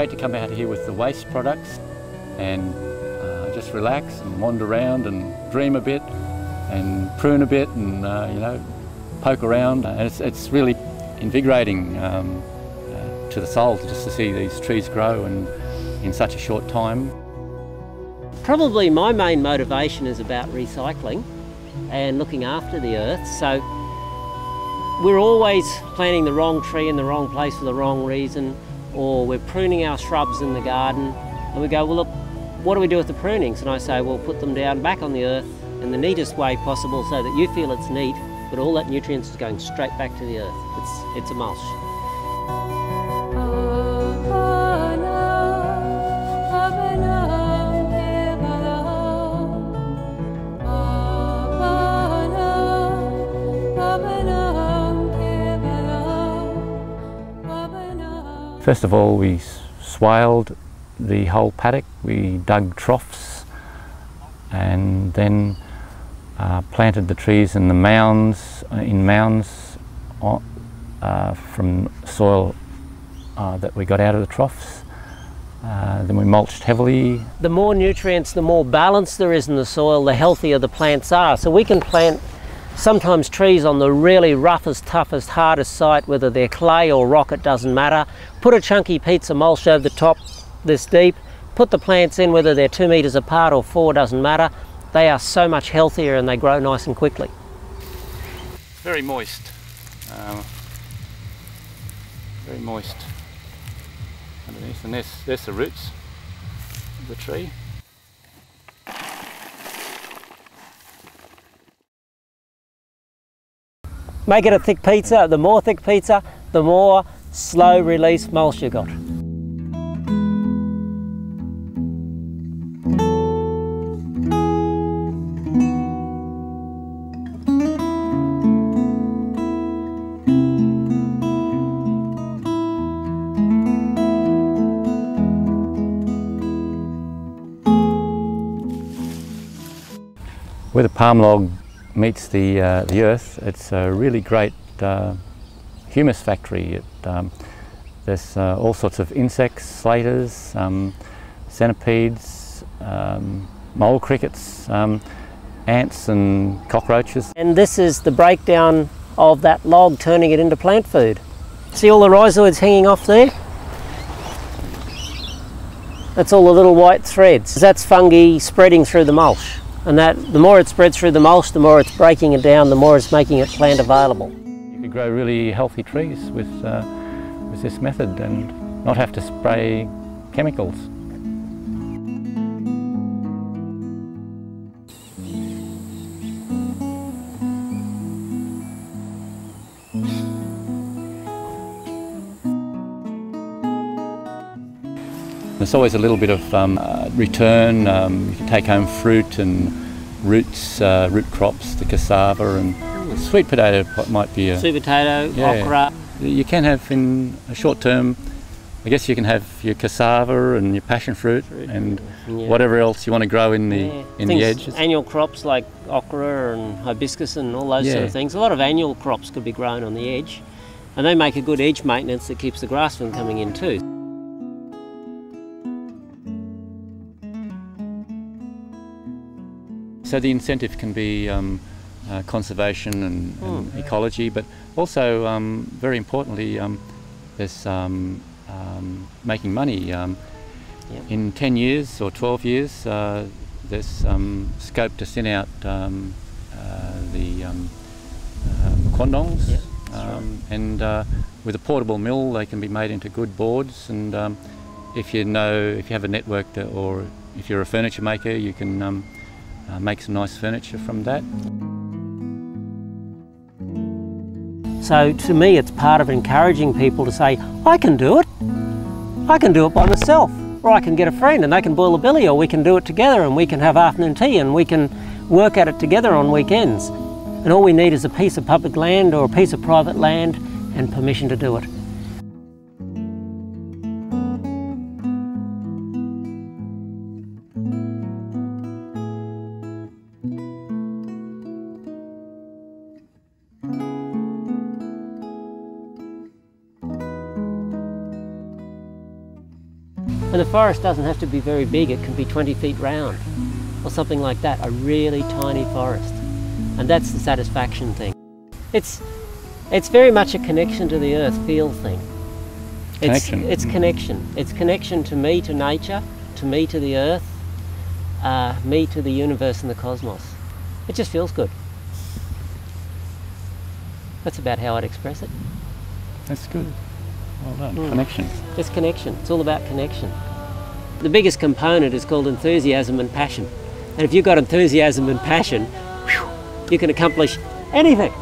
great to come out here with the waste products and just relax and wander around and dream a bit and prune a bit and you know, poke around. And it's really invigorating to the soul just to see these trees grow and in such a short time. Probably my main motivation is about recycling and looking after the earth. So we're always planting the wrong tree in the wrong place for the wrong reason, or we're pruning our shrubs in the garden and we go, well look, what do we do with the prunings? And I say, well, put them down back on the earth in the neatest way possible so that you feel it's neat, but all that nutrients is going straight back to the earth. It's a mulch. First of all, we swaled the whole paddock. We dug troughs and then planted the trees in the mounds, from soil that we got out of the troughs. Then we mulched heavily. The more nutrients, the more balance there is in the soil, the healthier the plants are. So we can plant sometimes trees on the really roughest, toughest, hardest site, whether they're clay or rock, it doesn't matter. Put a chunky pizza mulch over the top this deep, put the plants in, whether they're 2 metres apart or 4, doesn't matter. They are so much healthier and they grow nice and quickly. Very moist. Very moist underneath, and there's the roots of the tree. Make it a thick pizza. The more thick pizza, the more slow release mulch you got. Where the palm log meets the earth, it's a really great humus factory. There's all sorts of insects, slaters, centipedes, mole crickets, ants and cockroaches. And this is the breakdown of that log, turning it into plant food. See all the rhizoids hanging off there? That's all the little white threads. That's fungi spreading through the mulch. And that, the more it spreads through the mulch, the more it's breaking it down, the more it's making it plant available. You could grow really healthy trees with this method and not have to spray chemicals. There's always a little bit of return. You can take home fruit and roots, root crops, the cassava and sweet potato might be a... Sweet potato, okra. You can have in a short term, I guess you can have your cassava and your passion fruit and whatever else you want to grow in the edges. Annual crops like okra and hibiscus and all those sort of things. A lot of annual crops could be grown on the edge, and they make a good edge maintenance that keeps the grass from coming in too. So the incentive can be conservation and ecology, but also, very importantly, there's making money. In 10 years or 12 years, there's scope to thin out the quandongs, and with a portable mill, they can be made into good boards. And if you have a network or if you're a furniture maker, you can make some nice furniture from that. So to me it's part of encouraging people to say, I can do it. I can do it by myself, or I can get a friend and they can boil a billy, or we can do it together and we can have afternoon tea and we can work at it together on weekends. And all we need is a piece of public land or a piece of private land and permission to do it. And the forest doesn't have to be very big, it can be 20 feet round or something like that, a really tiny forest. And that's the satisfaction thing. It's very much a connection to the earth feel thing. Connection. It's connection. It's connection to me, to nature, to me, to the earth, me to the universe and the cosmos. It just feels good. That's about how I'd express it. That's good. Well done. Connection. Just connection. It's all about connection. The biggest component is called enthusiasm and passion. And if you've got enthusiasm and passion, whew, you can accomplish anything.